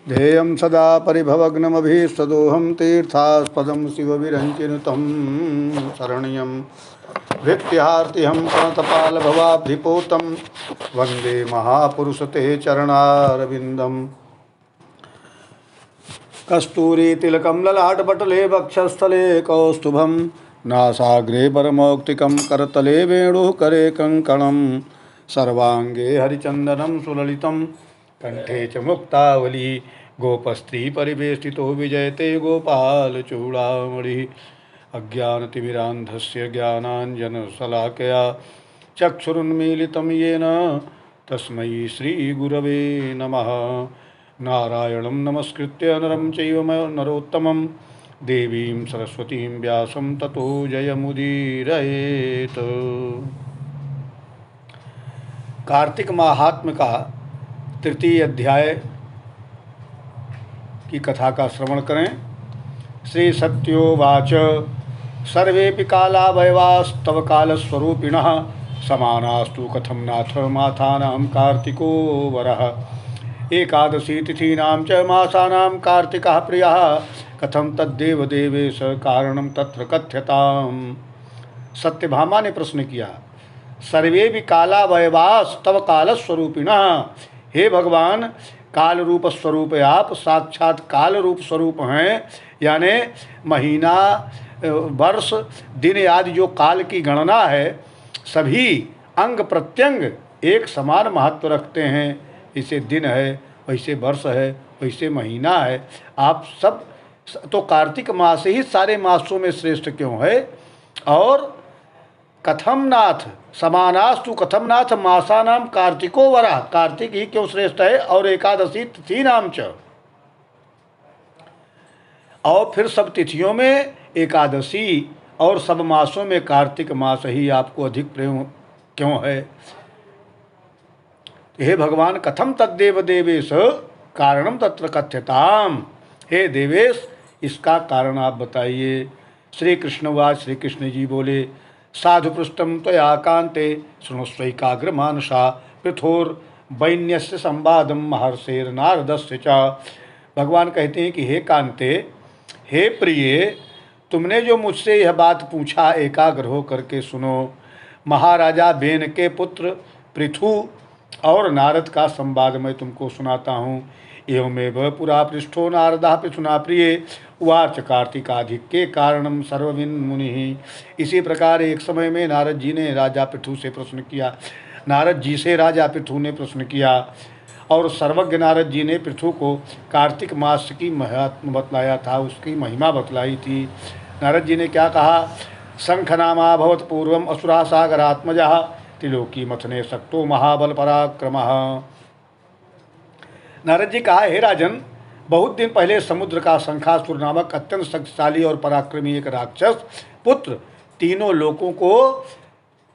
ध्येयं सदा परिभवग्नमभीष्टदोहं तीर्थास्पदं शिवविरञ्चिनुतं शरण्यं भृत्यार्तिहं प्रणतपालभवाब्धिपोतं वन्दे महापुरुषते चरणारविन्दम्। कस्तूरीतिलकं ललाटपटले वक्षस्थले कौस्तुभं नासाग्रे परमौक्तिकं करतले वेणुः करे कङ्कणं सर्वाङ्गे हरिचन्दनं सुललितं कंठे च मुक्तावली गोपस्त्री परिवेष्टितो विजयते गोपालचूडामणिः। अज्ञानतिमिरान्धस्य ज्ञानाञ्जनशलाकया चक्षुरुन्मीलितं येन तस्मै श्रीगुरवे नमः। नारायणं नमस्कृत्य नरं चैव नरोत्तमं देवीं सरस्वतीं व्यासं ततो जयमुदीरयेत्। कार्तिक महात्म्य का तृतीय अध्याय की कथा का श्रवण करें। श्री सत्योवाच सर्वेऽपि कालावयवास्तव कालस्वरूपिणः समानास्तु कथं नाथ माथानां कार्तिको वरः। एकादशी तिथीनां च मासानां कार्तिकः प्रियः कथं तद्देव देवेश कारणं तत्र कथ्यताम्। सत्यभामा ने प्रश्न किया, सर्वे भी कालावयवास तव कालस्वरूपिणः। हे भगवान, काल रूप स्वरूप आप साक्षात काल रूप स्वरूप हैं, यानी महीना वर्ष दिन आदि जो काल की गणना है सभी अंग प्रत्यंग एक समान महत्व रखते हैं। इसे दिन है, वैसे वर्ष है, वैसे महीना है। आप सब तो कार्तिक मास ही सारे मासों में श्रेष्ठ क्यों है? और कथम नाथ समानास्तु कथम नाथ मासानाम कार्तिको वरः, कार्तिक ही क्यों श्रेष्ठ है? और एकादशी तिथि नाम च, और फिर सब तिथियों में एकादशी और सब मासों में कार्तिक मास ही आपको अधिक प्रेम क्यों है? हे भगवान, कथम तद्देव देवेश कारणम तत्र कथ्यताम। हे देवेश, इसका कारण आप बताइए। श्री कृष्णवाच, श्री कृष्ण जी बोले, साधु पृष्ठम त्वया कांते शृणुष्वैकाग्र मानसा पृथोर्वैन्यस्य संवादम महर्षेर नारदस्य च। भगवान कहते हैं कि हे कांते, हे प्रिय, तुमने जो मुझसे यह बात पूछा एकाग्र हो करके सुनो। महाराजा बेन के पुत्र पृथु और नारद का संवाद मैं तुमको सुनाता हूँ। एवमेव पुरा पृष्ठो नारदः पृथुना प्रिय उवाच कार्तिकाधिक्ये कारणम सर्वविन मुनि। इसी प्रकार एक समय में नारद जी ने राजा पृथु से प्रश्न किया। नारद जी से राजा पृथु ने प्रश्न किया और सर्वज्ञ नारद जी ने पृथु को कार्तिक मास की महात्म बतलाया था, उसकी महिमा बतलाई थी। नारद जी ने क्या कहा? शंखनामा भवत पूर्वम असुरा सागरात्मजः त्रिलोकी मथने सक्तो महाबल पराक्रमः। नारद जी कहा, हे राजन, बहुत दिन पहले समुद्र का शंखासुर नामक अत्यंत शक्तिशाली और पराक्रमी एक राक्षस पुत्र तीनों लोकों को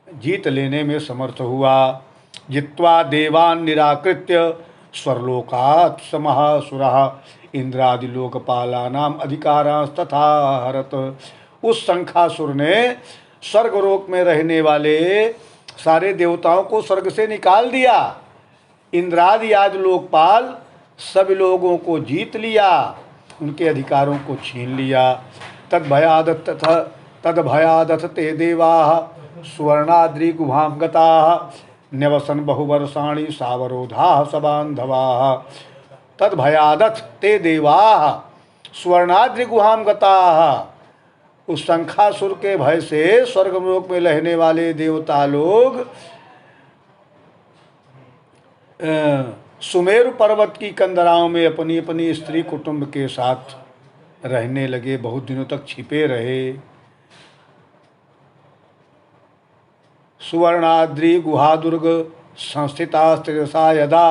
जीत लेने में समर्थ हुआ। जित्वा देवान् निराकृत्य स्वर्लोकात् स महासुरः इंद्रादि लोकपालानाम अधिकारांस्तथा हरत। उस शंखासुर ने स्वर्गलोक में रहने वाले सारे देवताओं को स्वर्ग से निकाल दिया। इंद्रादि आदि लोकपाल सब लोगों को जीत लिया, उनके अधिकारों को छीन लिया। तद्भयादथ ते देवाः सुवर्णाद्रि गुहां गताः न्यवसन बहुवर्षाणि सावरोधाः सबान्धवाः। तद्भयादथ ते देवाः सुवर्णाद्रि गुहां गताः। उस शंखासुर के भय से स्वर्गलोक में रहने वाले देवता लोग सुमेरु पर्वत की कंदराओं में अपनी अपनी स्त्री कुटुंब के साथ रहने लगे, बहुत दिनों तक छिपे रहे। सुवर्णाद्रि गुहादुर्ग संस्थिता स्थिरसा यदा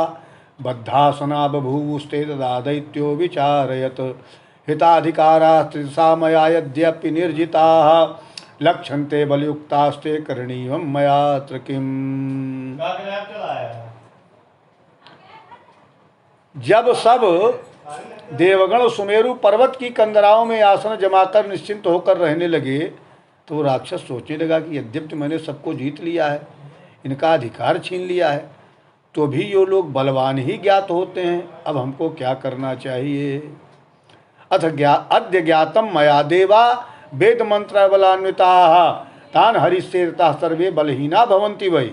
बद्धासना बभूवुस्ते तदा दैत्यो विचारयत हिताधिकारा स्थिरसा मया यद्यपि निर्जिताः लक्ष्यन्ते बलयुक्तास्ते करणीयं मया त्र किम्। जब सब देवगण सुमेरु पर्वत की कंदराओं में आसन जमाकर निश्चिंत होकर रहने लगे तो राक्षस सोचने लगा कि यद्यपि मैंने सबको जीत लिया है, इनका अधिकार छीन लिया है, तो भी ये लोग बलवान ही ज्ञात होते हैं। अब हमको क्या करना चाहिए? अद्य ज्ञातम मया देवा वेद मंत्र बलान्विता तान हरिश्चेरता सर्वे बलहीना भवंती वही।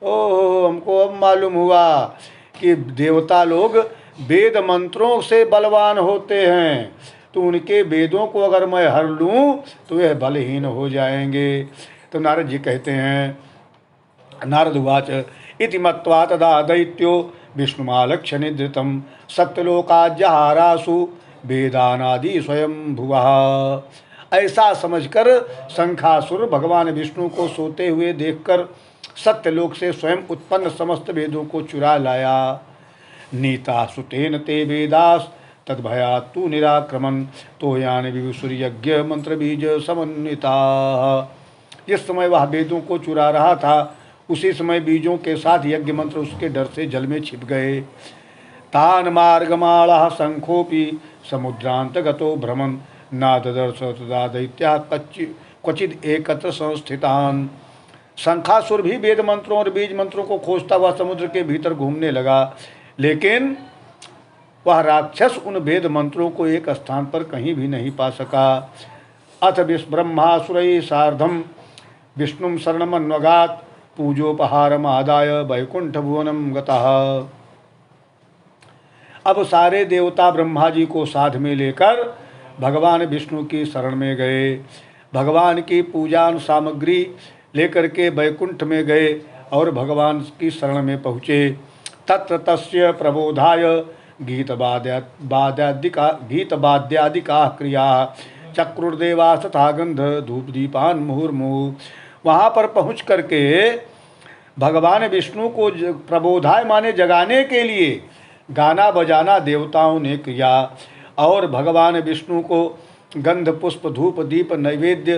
ओह, हमको अब मालूम हुआ कि देवता लोग वेद मंत्रों से बलवान होते हैं, तो उनके वेदों को अगर मैं हर लूँ तो वे बलहीन हो जाएंगे। तो नारद जी कहते हैं, नारद उवाच इति मत्वा तदा दैत्यो विष्णुमालक्ष्य निधृतं सत्यलोकाज्जहारासु वेदानादि स्वयं भुवः। ऐसा समझकर शंखासुर भगवान विष्णु को सोते हुए देखकर सत्यलोक से स्वयं उत्पन्न समस्त वेदों को चुरा लाया। नीता सुतेन ते वेदास तद्भयात् तु निराक्रमण तो यान विभुसुर्यज्ञ मंत्र बीज समन्विता। जिस समय वह वेदों को चुरा रहा था उसी समय बीजों के साथ यज्ञ मंत्र उसके डर से जल में छिप गए। तान मार्गमाला शंखोपि समुद्रांतगतो भ्रमन् नाददर्श तदा दैत्या क्वचिद एकत्र संस्थितान। शंखासुर भी वेद मंत्रों और बीज मंत्रों को खोजता हुआ समुद्र के भीतर घूमने लगा, लेकिन वह राक्षस उन वेद मंत्रों को एक स्थान पर कहीं भी नहीं पा सका। अथ ब्रह्मासुरैः सार्धं विष्णुं शरणमन्वगात् पूजोपहारमादाय वैकुंठ भुवनं गतः। अब सारे देवता ब्रह्मा जी को साथ में लेकर भगवान विष्णु की शरण में गए। भगवान की पूजा सामग्री लेकर के वैकुंठ में गए और भगवान की शरण में पहुँचे। तत्र तस्य प्रबोधाय गीतवाद्यादिका क्रिया चक्रुर्देवा तथा गंध धूप दीपान मुहुर्मुहु। वहाँ पर पहुँच करके भगवान विष्णु को प्रबोधाय माने जगाने के लिए गाना बजाना देवताओं ने किया और भगवान विष्णु को गंध पुष्प धूप दीप नैवेद्य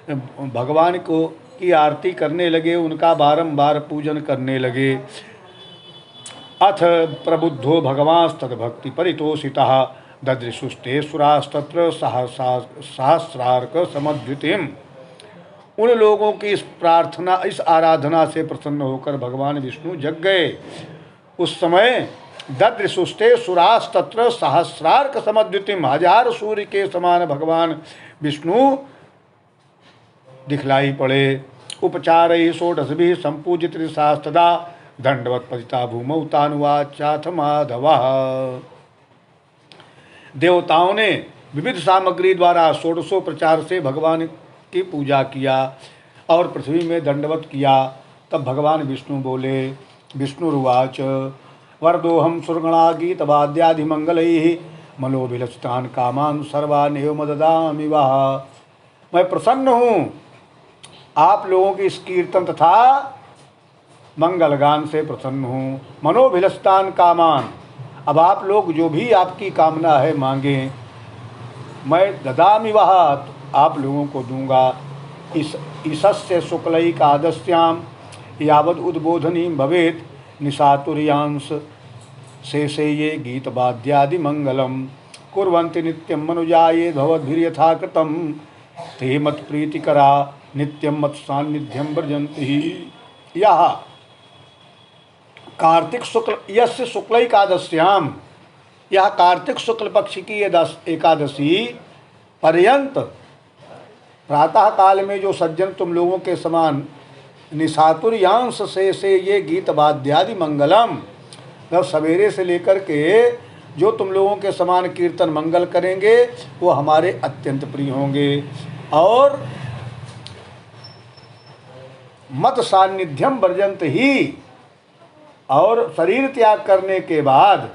भगवान को की आरती करने लगे, उनका बारंबार पूजन करने लगे। अथ प्रबुद्धो भगवांस्तद्भक्ति परितोषितः ददृशुस्ते सुरास्तत्र सहस्रार्क समद्युतिम। उन लोगों की इस आराधना से प्रसन्न होकर भगवान विष्णु जग गए। उस समय ददृशुस्ते सुरास्तत्र सहस्रार्क समद्युतिम, हजार सूर्य के समान भगवान विष्णु दिखलाई पड़े। उपचारैः षोडशभिः संपूजित ऋषास्तदा दंडवत पतिता भूमौ तानुवाचाथ माधवः। देवताओं ने विविध सामग्री द्वारा षोडशोपचार से भगवान की पूजा किया और पृथ्वी में दंडवत किया। तब भगवान विष्णु बोले, विष्णुरुवाच वरदोहम सुरगणा गीतवाद्यादिमंगलैः मनोभिलषितान् कामान् सर्वानेव मददामि वः। मैं प्रसन्न हूँ आप लोगों की इस कीर्तन तथा मंगल गान से प्रसन्न हूँ। मनोभिलषितान् कामान, अब आप लोग जो भी आपकी कामना है मांगें, मैं ददामि वह, आप लोगों को दूंगा। ईशस्य शुक्लैकादश्याम यावद उद्बोधनी भवेत निशातुर्यांश शेषे ये गीतवाद्यादि मंगलम कुर्वन्ति नित्यं मनुजाये भवद्भिर्यथा कृतं ते मत प्रीतिकरा नित्यं मत सान्निध्यं व्रजन्ति। यह कार्तिक शुक्ल यस्य शुक्ल एकादश्याम, यह कार्तिक शुक्ल पक्ष की एकादशी पर्यंत प्रातः काल में जो सज्जन तुम लोगों के समान निशातुर्यांश से ये गीत वाद्यादि मंगलम, जब सवेरे से लेकर के जो तुम लोगों के समान कीर्तन मंगल करेंगे वो हमारे अत्यंत प्रिय होंगे। और मत सान्निध्यम वर्जंत ही, और शरीर त्याग करने के बाद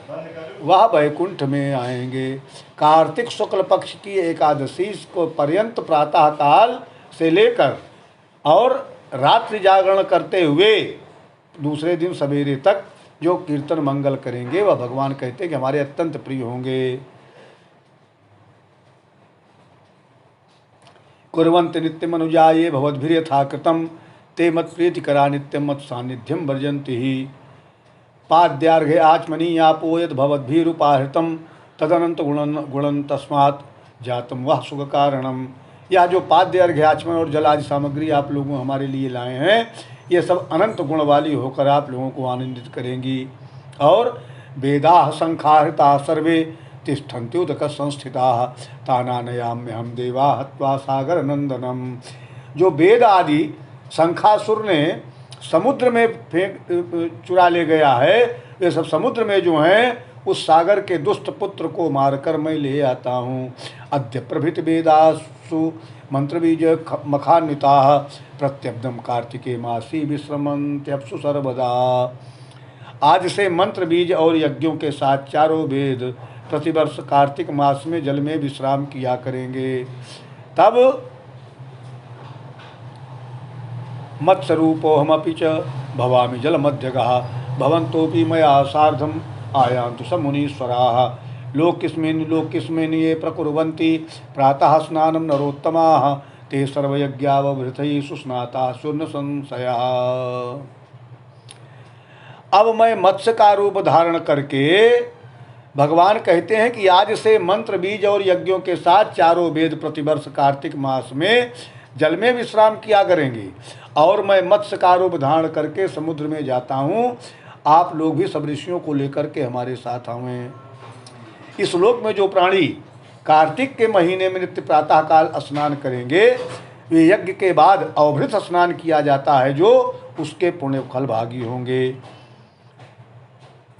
वह वैकुंठ में आएंगे। कार्तिक शुक्ल पक्ष की एकादशी को पर्यंत प्रातः काल से लेकर और रात्रि जागरण करते हुए दूसरे दिन सवेरे तक जो कीर्तन मंगल करेंगे वह भगवान कहते हैं कि हमारे अत्यंत प्रिय होंगे। कुर्वन्ति नित्यम अनुजाये भवद्भिर्यथा कृतं ते मत प्रीतिकरा नित्यम मत सान्निध्यम वर्जन्ति ही। पाद्यार्घ्ये आचमनी आपो यद् भवद्भिरुपाहृतं तदनंत गुणन तस्मात् जातं वह सुख कारणम यह जो पाद्य अर्घ्य आचमन और जल आदि सामग्री आप लोगों हमारे लिए लाए हैं, ये सब अनंत गुण वाली होकर आप लोगों को आनंदित करेंगी। और वेदा शंखाहृता सर्वे तिष्ठन्त्युदक संस्थिता तानानयाम्य हम देवा हत्वा सागर नंदनम। जो वेद आदि शंखासुर ने समुद्र में चुरा ले गया है, वे सब समुद्र में जो हैं उस सागर के दुष्ट पुत्र को मारकर मैं ले आता हूँ। अद्य प्रभृत वेदासु मंत्र बीज मखान्विता प्रत्यब्दम कार्तिके मासी विश्रमन्त्यप्सु सर्वदा। आज से मंत्र बीज और यज्ञों के साथ चारों वेद प्रतिवर्ष कार्तिक मास में जल में विश्राम किया करेंगे। तब मत्स्वरूपोऽहमपि च भवामि जलमध्यगः भवन्तोऽपि मया सार्धम् आयान्तु स मुनीश्वराः। लोकिस्मिन् ये प्रकुर्वन्ति प्रातः स्नानं नरोत्तमाः ते सर्वयज्ञावभृतैः सुस्नाताः शून्य संशयः। अब मैं मत्स्य का रूप धारण करके, भगवान कहते हैं कि आज से मंत्र बीज और यज्ञों के साथ चारों वेद प्रतिवर्ष कार्तिक मास में जल में विश्राम किया करेंगे, और मैं मत्स्य का रूप धारण करके समुद्र में जाता हूँ। आप लोग भी सब ऋषियों को लेकर के हमारे साथ आवें। इस लोक में जो प्राणी कार्तिक के महीने में नित्य प्रातः काल स्नान करेंगे, वे यज्ञ के बाद अवभृत स्नान किया जाता है, जो उसके पुण्य फल भागी होंगे।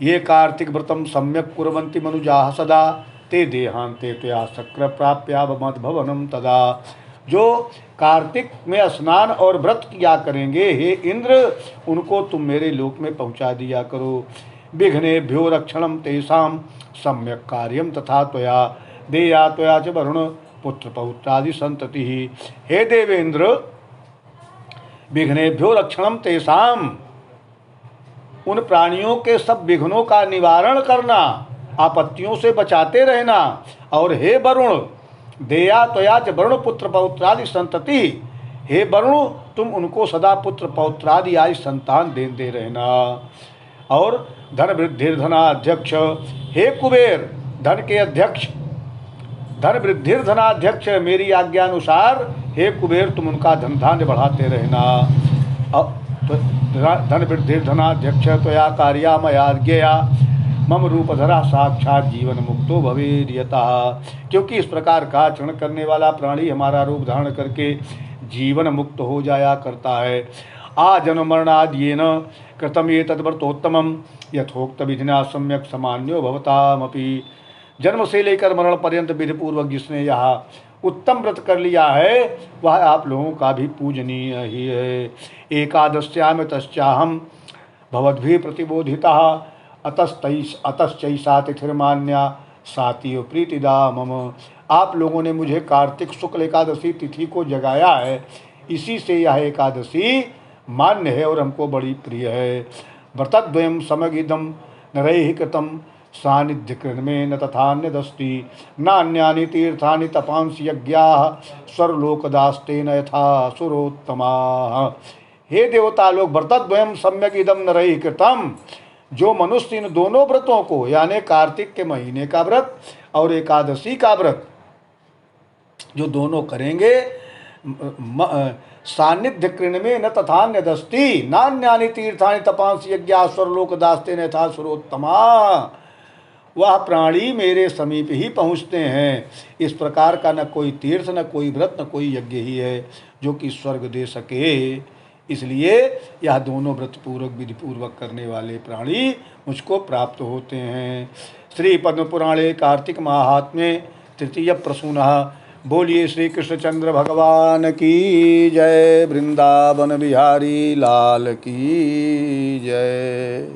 ये कार्तिक व्रतम सम्यक कुर्वन्ति मनुजाः सदा ते देहांते त्वया शक्र प्राप्या मद्भवनम तदा। जो कार्तिक में स्नान और व्रत किया करेंगे, हे इंद्र, उनको तुम मेरे लोक में पहुंचा दिया करो। विघ्नेभ्यो रक्षणम तेषां सम्यक कार्यम तथा त्वया देया त्वया च वरुण पुत्र पौत्रादि संतति। हे देवेंद्र, विघ्नेभ्यो रक्षणम तेषां, उन प्राणियों के सब विघ्नों का निवारण करना, आपत्तियों से बचाते रहना। और हे वरुण, देया त्वया च वरुण पुत्र पौत्रादि संतति, हे वरुण, तुम उनको सदा पुत्र पौत्रादि आदि संतान देते रहना। और धन वृद्धिर्धनाध्यक्ष, हे कुबेर, धन के अध्यक्ष, धन वृद्धिर्धनाध्यक्ष, मेरी आज्ञानुसार हे कुबेर तुम उनका धन धान्य बढ़ाते रहना। धन वृद्धिर्धनाध्यक्ष त्वया कार्या मया ज्ञेया मम रूपधरा साक्षात जीवन मुक्तो भवेद्यतः। क्योंकि इस प्रकार का आचरण करने वाला प्राणी हमारा रूप धारण करके जीवन मुक्त हो जाया करता है। आजन्म मरणाद्येन कृतम ये तद्व्रतोत्तमम यथोक्त विधिना सम्यक समान्यो भवतामपि। जन्म से लेकर मरण पर्यंत विधिपूर्वक जिसने यह उत्तम व्रत कर लिया है, वह आप लोगों का भी पूजनीय ही है। एकादश्याम तस्याहम भवद्भिः प्रतिबोधितः अतश्चैषा तिथिर्मान्या सातीय प्रीतिदा मम। आप लोगों ने मुझे कार्तिक शुक्ल एकादशी तिथि को जगाया है, इसी से यह एकादशी मान्य है और हमको बड़ी प्रिय है। व्रतद्वयं समगिदं नरैः कृतं सानिध्यकृन्मे न तथान्यदस्ति नान्यानि तीर्थानि तपांसि यज्ञाः स्वर्लोकदास्तेन यथा सुरोत्तमाः। हे देवता लोग, व्रतद्वयं सम्यक इदम नरैः कृतं, जो मनुष्य इन दोनों व्रतों को, यानी कार्तिक के महीने का व्रत और एकादशी का व्रत जो दोनों करेंगे, सानिध्य कृण में न तथान्यदस्ति नान्यानि तीर्थानि तपांसि यज्ञाः स्वर्लोकदास्तेन यथा सुरोत्तमा, वह प्राणी मेरे समीप ही पहुँचते हैं। इस प्रकार का न कोई तीर्थ, न कोई व्रत, न कोई यज्ञ ही है जो कि स्वर्ग दे सके। इसलिए यह दोनों व्रत पूर्वक विधि पूर्वक करने वाले प्राणी मुझको प्राप्त होते हैं। श्री पद्म पुराणे कार्तिक महात्म्ये तृतीय प्रसूनः। बोलिए श्री कृष्णचंद्र भगवान की जय, वृंदावन बिहारी लाल की जय।